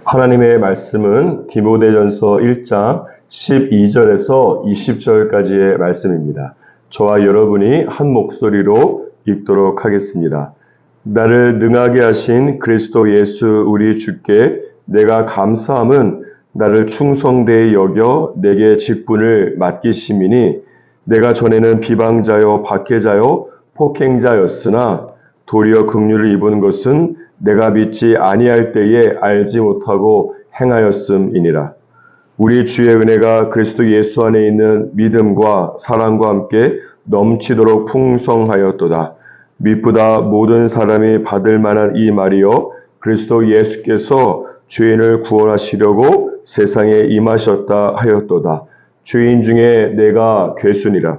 하나님의 말씀은 디모데전서 1장 12절에서 20절까지의 말씀입니다. 저와 여러분이 한 목소리로 읽도록 하겠습니다. 나를 능하게 하신 그리스도 예수 우리 주께 내가 감사함은 나를 충성되이 여겨 내게 직분을 맡기심이니 내가 전에는 비방자요 박해자요 폭행자였으나 도리어 긍휼을 입은 것은 내가 믿지 아니할 때에 알지 못하고 행하였음이니라. 우리 주의 은혜가 그리스도 예수 안에 있는 믿음과 사랑과 함께 넘치도록 풍성하였도다. 미쁘다 모든 사람이 받을 만한 이 말이요 그리스도 예수께서 죄인을 구원하시려고 세상에 임하셨다 하였도다. 죄인 중에 내가 괴순이라.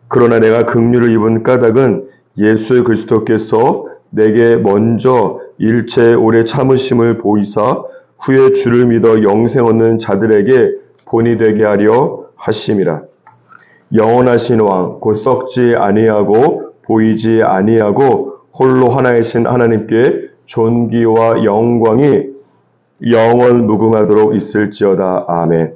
그러나 내가 긍휼을 입은 까닭은 예수 그리스도께서 내게 먼저 일체 오래 참으심을 보이사 후에 주를 믿어 영생 얻는 자들에게 본이 되게 하려 하심이라. 영원하신 왕 곧 썩지 아니하고 보이지 아니하고 홀로 하나이신 하나님께 존귀와 영광이 영원 무궁하도록 있을지어다. 아멘.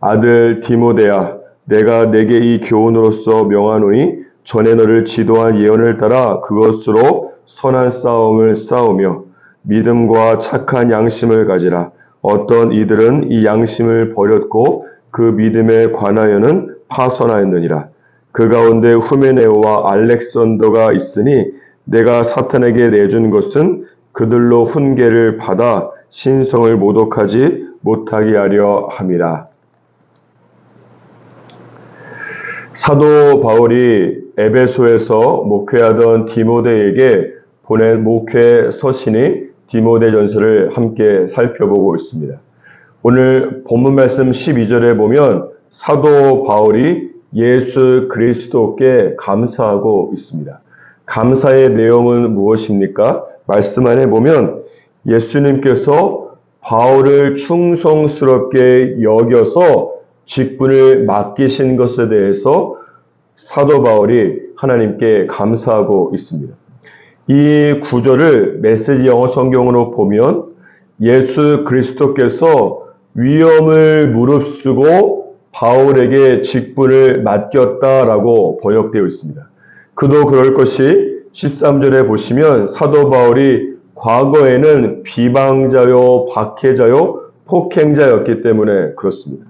아들 디모데야, 내가 내게 이 교훈으로서 명하노니 전에 너를 지도한 예언을 따라 그것으로 선한 싸움을 싸우며 믿음과 착한 양심을 가지라. 어떤 이들은 이 양심을 버렸고 그 믿음에 관하여는 파선하였느니라. 그 가운데 후메네오와 알렉산더가 있으니 내가 사탄에게 내준 것은 그들로 훈계를 받아 신성을 모독하지 못하게 하려 함이라. 사도 바울이 에베소에서 목회하던 디모데에게 보낸 목회 서신이 디모데전서를 함께 살펴보고 있습니다. 오늘 본문 말씀 12절에 보면 사도 바울이 예수 그리스도께 감사하고 있습니다. 감사의 내용은 무엇입니까? 말씀 안에 보면 예수님께서 바울을 충성스럽게 여겨서 직분을 맡기신 것에 대해서 사도 바울이 하나님께 감사하고 있습니다. 이 구절을 메시지 영어 성경으로 보면 예수 그리스도께서 위험을 무릅쓰고 바울에게 직분을 맡겼다라고 번역되어 있습니다. 그도 그럴 것이 13절에 보시면 사도 바울이 과거에는 비방자요 박해자요 폭행자였기 때문에 그렇습니다.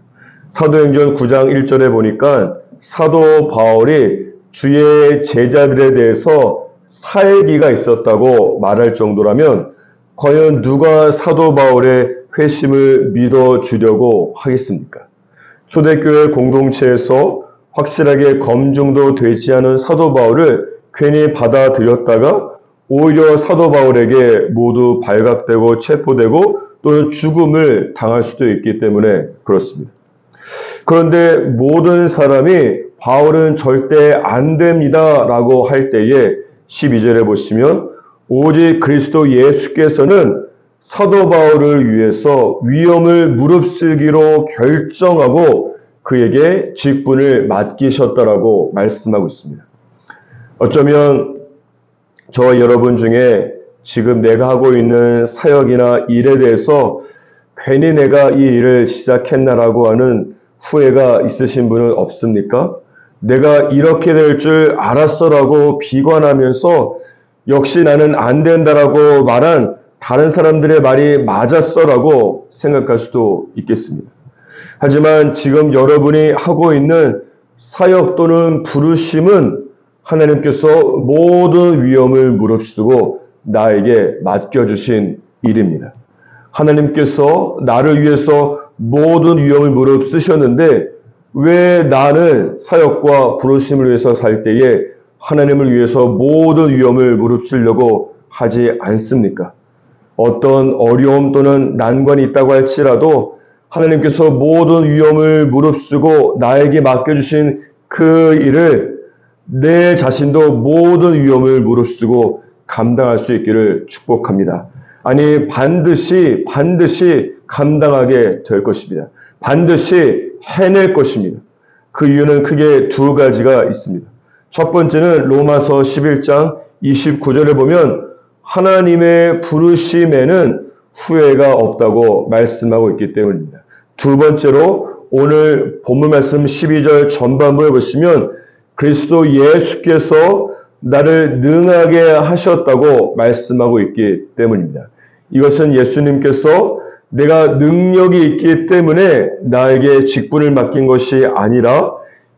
사도행전 9장 1절에 보니까 사도 바울이 주의 제자들에 대해서 살기가 있었다고 말할 정도라면 과연 누가 사도 바울의 회심을 믿어주려고 하겠습니까? 초대교회 공동체에서 확실하게 검증도 되지 않은 사도 바울을 괜히 받아들였다가 오히려 사도 바울에게 모두 발각되고 체포되고 또는 죽음을 당할 수도 있기 때문에 그렇습니다. 그런데 모든 사람이 바울은 절대 안 됩니다 라고 할 때에 12절에 보시면 오직 그리스도 예수께서는 사도 바울을 위해서 위험을 무릅쓰기로 결정하고 그에게 직분을 맡기셨다라고 말씀하고 있습니다. 어쩌면 저와 여러분 중에 지금 내가 하고 있는 사역이나 일에 대해서 괜히 내가 이 일을 시작했나라고 하는 후회가 있으신 분은 없습니까? 내가 이렇게 될 줄 알았어라고 비관하면서 역시 나는 안 된다라고 말한 다른 사람들의 말이 맞았어라고 생각할 수도 있겠습니다. 하지만 지금 여러분이 하고 있는 사역 또는 부르심은 하나님께서 모든 위험을 무릅쓰고 나에게 맡겨주신 일입니다. 하나님께서 나를 위해서 모든 위험을 무릅쓰셨는데 왜 나는 사역과 부르심을 위해서 살 때에 하나님을 위해서 모든 위험을 무릅쓰려고 하지 않습니까? 어떤 어려움 또는 난관이 있다고 할지라도 하나님께서 모든 위험을 무릅쓰고 나에게 맡겨주신 그 일을 내 자신도 모든 위험을 무릅쓰고 감당할 수 있기를 축복합니다. 아니 반드시 감당하게 될 것입니다. 반드시 해낼 것입니다. 그 이유는 크게 두 가지가 있습니다. 첫 번째는 로마서 11장 29절에 보면 하나님의 부르심에는 후회가 없다고 말씀하고 있기 때문입니다. 두 번째로 오늘 본문 말씀 12절 전반부에 보시면 그리스도 예수께서 나를 능하게 하셨다고 말씀하고 있기 때문입니다. 이것은 예수님께서 내가 능력이 있기 때문에 나에게 직분을 맡긴 것이 아니라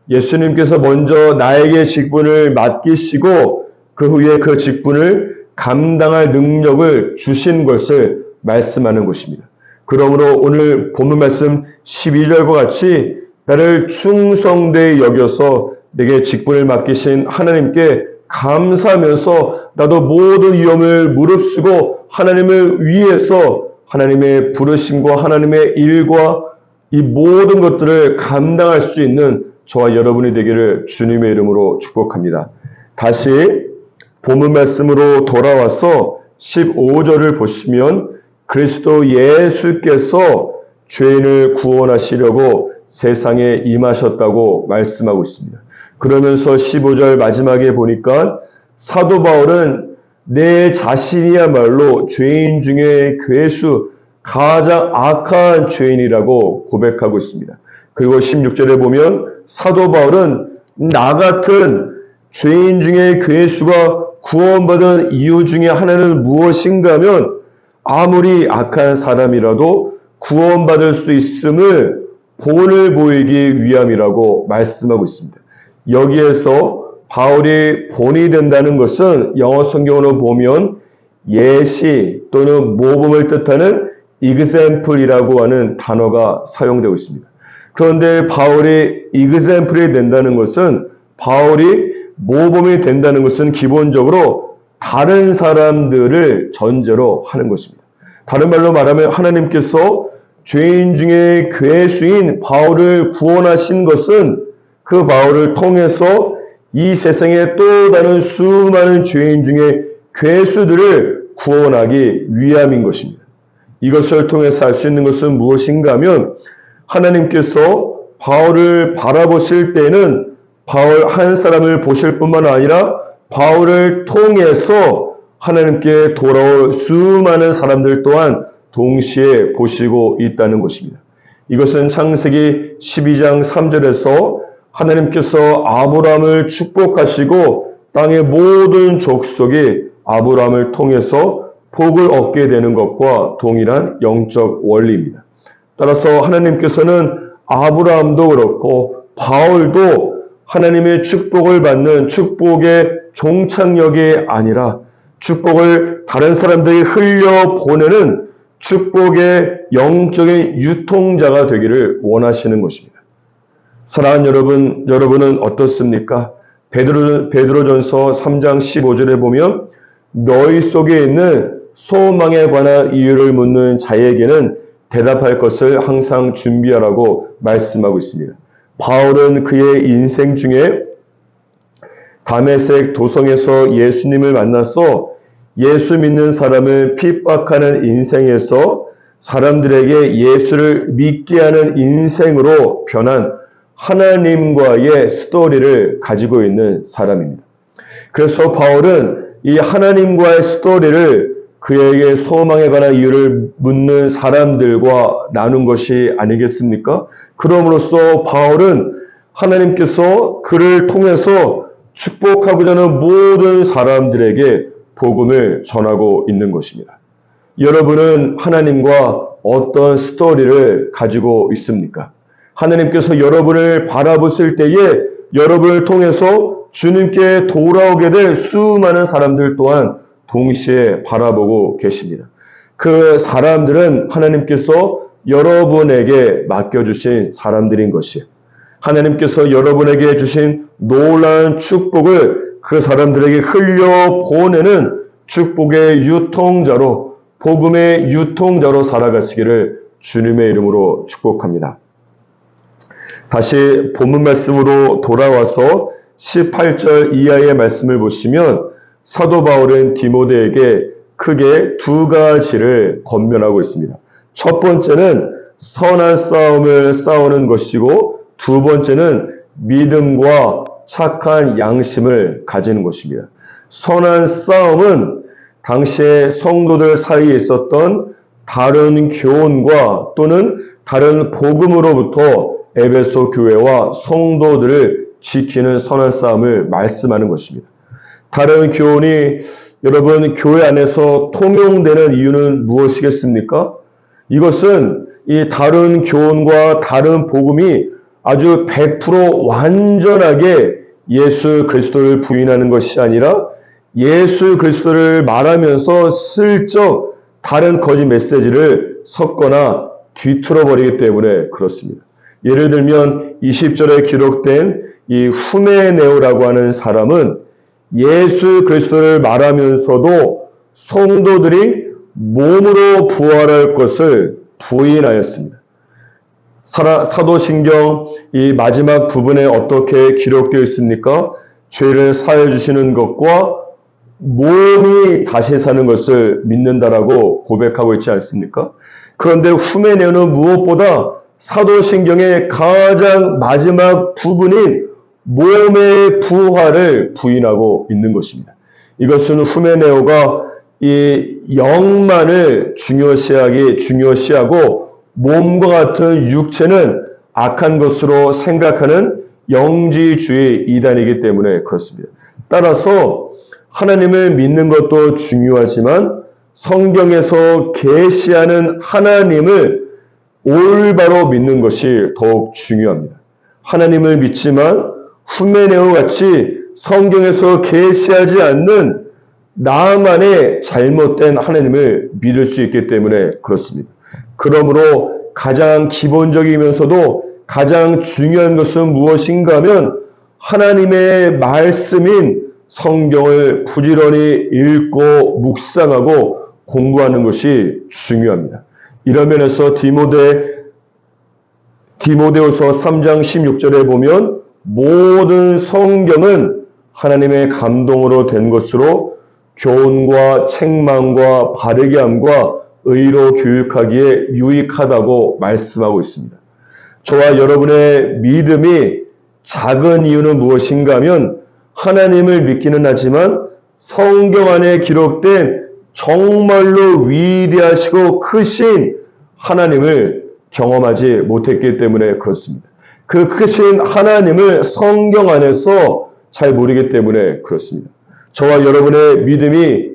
예수님께서 먼저 나에게 직분을 맡기시고 그 후에 그 직분을 감당할 능력을 주신 것을 말씀하는 것입니다. 그러므로 오늘 본문 말씀 12절과 같이 나를 충성되이 여겨서 내게 직분을 맡기신 하나님께 감사하면서 나도 모든 위험을 무릅쓰고 하나님을 위해서 하나님의 부르심과 하나님의 일과 이 모든 것들을 감당할 수 있는 저와 여러분이 되기를 주님의 이름으로 축복합니다. 다시 본문 말씀으로 돌아와서 15절을 보시면 그리스도 예수께서 죄인을 구원하시려고 세상에 임하셨다고 말씀하고 있습니다. 그러면서 15절 마지막에 보니까 사도 바울은 내 자신이야말로 죄인 중에 괴수, 가장 악한 죄인이라고 고백하고 있습니다. 그리고 16절에 보면 사도 바울은 나 같은 죄인 중에 괴수가 구원받은 이유 중에 하나는 무엇인가 하면 아무리 악한 사람이라도 구원받을 수 있음을 본을 보이기 위함이라고 말씀하고 있습니다. 여기에서 바울이 본이 된다는 것은 영어 성경으로 보면 예시 또는 모범을 뜻하는 example이라고 하는 단어가 사용되고 있습니다. 그런데 바울이 example이 된다는 것은 바울이 모범이 된다는 것은 기본적으로 다른 사람들을 전제로 하는 것입니다. 다른 말로 말하면 하나님께서 죄인 중에 괴수인 바울을 구원하신 것은 그 바울을 통해서 이 세상에 또 다른 수많은 죄인 중에 괴수들을 구원하기 위함인 것입니다. 이것을 통해서 알 수 있는 것은 무엇인가 하면 하나님께서 바울을 바라보실 때는 바울 한 사람을 보실 뿐만 아니라 바울을 통해서 하나님께 돌아올 수많은 사람들 또한 동시에 보시고 있다는 것입니다. 이것은 창세기 12장 3절에서 하나님께서 아브라함을 축복하시고 땅의 모든 족속이 아브라함을 통해서 복을 얻게 되는 것과 동일한 영적 원리입니다. 따라서 하나님께서는 아브라함도 그렇고 바울도 하나님의 축복을 받는 축복의 종착역이 아니라 축복을 다른 사람들이 흘려보내는 축복의 영적인 유통자가 되기를 원하시는 것입니다. 사랑하는 여러분, 여러분은 어떻습니까? 베드로전서 3장 15절에 보면 너희 속에 있는 소망에 관한 이유를 묻는 자에게는 대답할 것을 항상 준비하라고 말씀하고 있습니다. 바울은 그의 인생 중에 다메섹 도성에서 예수님을 만나서 예수 믿는 사람을 핍박하는 인생에서 사람들에게 예수를 믿게 하는 인생으로 변한 하나님과의 스토리를 가지고 있는 사람입니다. 그래서 바울은 이 하나님과의 스토리를 그에게 소망에 관한 이유를 묻는 사람들과 나눈 것이 아니겠습니까? 그럼으로써 바울은 하나님께서 그를 통해서 축복하고자 하는 모든 사람들에게 복음을 전하고 있는 것입니다. 여러분은 하나님과 어떤 스토리를 가지고 있습니까? 하나님께서 여러분을 바라보실 때에 여러분을 통해서 주님께 돌아오게 될 수많은 사람들 또한 동시에 바라보고 계십니다. 그 사람들은 하나님께서 여러분에게 맡겨주신 사람들인 것이에요. 하나님께서 여러분에게 주신 놀라운 축복을 그 사람들에게 흘려보내는 축복의 유통자로, 복음의 유통자로 살아가시기를 주님의 이름으로 축복합니다. 다시 본문 말씀으로 돌아와서 18절 이하의 말씀을 보시면 사도 바울은 디모데에게 크게 두 가지를 권면하고 있습니다. 첫 번째는 선한 싸움을 싸우는 것이고 두 번째는 믿음과 착한 양심을 가지는 것입니다. 선한 싸움은 당시에 성도들 사이에 있었던 다른 교훈과 또는 다른 복음으로부터 에베소 교회와 성도들을 지키는 선한 싸움을 말씀하는 것입니다. 다른 교훈이 여러분 교회 안에서 통용되는 이유는 무엇이겠습니까? 이것은 이 다른 교훈과 다른 복음이 아주 100% 완전하게 예수 그리스도를 부인하는 것이 아니라 예수 그리스도를 말하면서 슬쩍 다른 거짓 메시지를 섞거나 뒤틀어버리기 때문에 그렇습니다. 예를 들면 20절에 기록된 이 후메네오라고 하는 사람은 예수 그리스도를 말하면서도 성도들이 몸으로 부활할 것을 부인하였습니다. 사도신경 이 마지막 부분에 어떻게 기록되어 있습니까? 죄를 사해 주시는 것과 몸이 다시 사는 것을 믿는다라고 고백하고 있지 않습니까? 그런데 후메네오는 무엇보다 사도신경의 가장 마지막 부분인 몸의 부활을 부인하고 있는 것입니다. 이것은 후메네오가 이 영만을 중요시하고 몸과 같은 육체는 악한 것으로 생각하는 영지주의 이단이기 때문에 그렇습니다. 따라서 하나님을 믿는 것도 중요하지만 성경에서 계시하는 하나님을 올바로 믿는 것이 더욱 중요합니다. 하나님을 믿지만 후메네오 같이 성경에서 계시하지 않는 나만의 잘못된 하나님을 믿을 수 있기 때문에 그렇습니다. 그러므로 가장 기본적이면서도 가장 중요한 것은 무엇인가 하면 하나님의 말씀인 성경을 부지런히 읽고 묵상하고 공부하는 것이 중요합니다. 이런 면에서 디모데후서 3장 16절에 보면 모든 성경은 하나님의 감동으로 된 것으로 교훈과 책망과 바르게 함과 의로 교육하기에 유익하다고 말씀하고 있습니다. 저와 여러분의 믿음이 작은 이유는 무엇인가 하면 하나님을 믿기는 하지만 성경 안에 기록된 정말로 위대하시고 크신 하나님을 경험하지 못했기 때문에 그렇습니다. 그 크신 하나님을 성경 안에서 잘 모르기 때문에 그렇습니다. 저와 여러분의 믿음이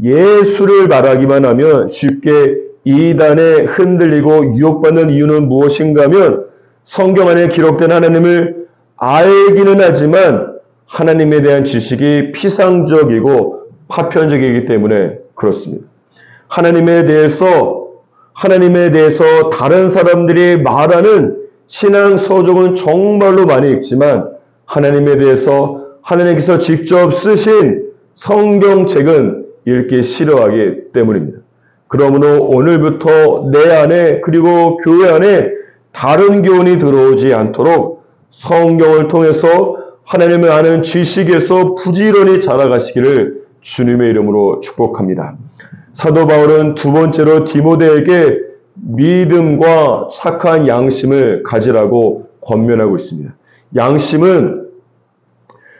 예수를 말하기만 하면 쉽게 이단에 흔들리고 유혹받는 이유는 무엇인가 하면 성경 안에 기록된 하나님을 알기는 하지만 하나님에 대한 지식이 피상적이고 파편적이기 때문에 그렇습니다. 하나님에 대해서 다른 사람들이 말하는 신앙 서적은 정말로 많이 읽지만 하나님에 대해서 하나님께서 직접 쓰신 성경책은 읽기 싫어하기 때문입니다. 그러므로 오늘부터 내 안에 그리고 교회 안에 다른 교훈이 들어오지 않도록 성경을 통해서 하나님을 아는 지식에서 부지런히 자라가시기를 주님의 이름으로 축복합니다. 사도 바울은 두 번째로 디모데에게 믿음과 착한 양심을 가지라고 권면하고 있습니다. 양심은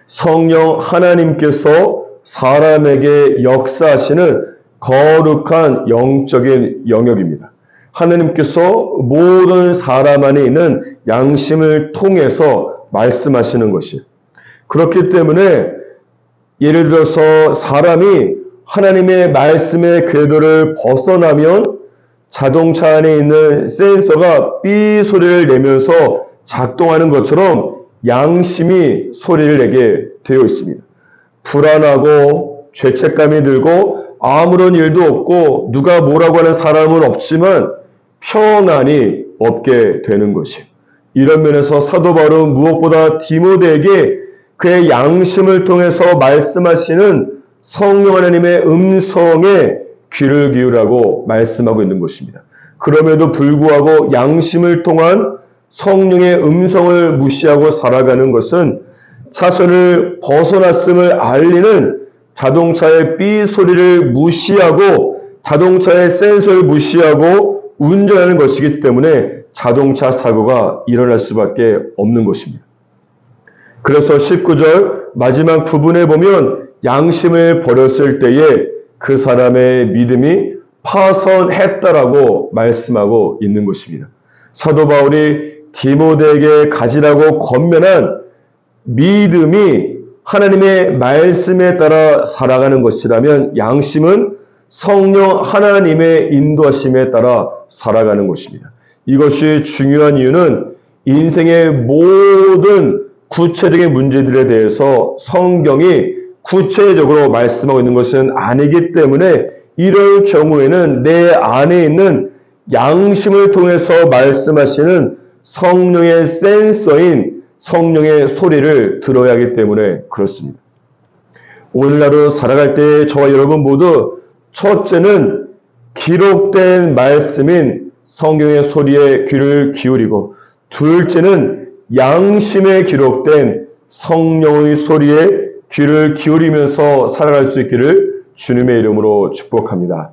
성령 하나님께서 사람에게 역사하시는 거룩한 영적인 영역입니다. 하나님께서 모든 사람 안에 있는 양심을 통해서 말씀하시는 것이 그렇기 때문에 예를 들어서 사람이 하나님의 말씀의 궤도를 벗어나면 자동차 안에 있는 센서가 삐 소리를 내면서 작동하는 것처럼 양심이 소리를 내게 되어 있습니다. 불안하고 죄책감이 들고 아무런 일도 없고 누가 뭐라고 하는 사람은 없지만 평안이 없게 되는 것이 이런 면에서 사도 바울은 무엇보다 디모데에게 그의 양심을 통해서 말씀하시는 성령 하나님의 음성에 귀를 기울이라고 말씀하고 있는 것입니다. 그럼에도 불구하고 양심을 통한 성령의 음성을 무시하고 살아가는 것은 차선을 벗어났음을 알리는 자동차의 삐 소리를 무시하고 자동차의 센서를 무시하고 운전하는 것이기 때문에 자동차 사고가 일어날 수밖에 없는 것입니다. 그래서 19절 마지막 부분에 보면 양심을 버렸을 때에 그 사람의 믿음이 파손했다라고 말씀하고 있는 것입니다. 사도 바울이 디모데에게 가지라고 권면한 믿음이 하나님의 말씀에 따라 살아가는 것이라면 양심은 성령 하나님의 인도하심에 따라 살아가는 것입니다. 이것이 중요한 이유는 인생의 모든 구체적인 문제들에 대해서 성경이 구체적으로 말씀하고 있는 것은 아니기 때문에 이럴 경우에는 내 안에 있는 양심을 통해서 말씀하시는 성령의 센서인 성령의 소리를 들어야 하기 때문에 그렇습니다. 오늘날로 살아갈 때 저와 여러분 모두 첫째는 기록된 말씀인 성경의 소리에 귀를 기울이고 둘째는 양심에 기록된 성령의 소리에 귀를 기울이면서 살아갈 수 있기를 주님의 이름으로 축복합니다.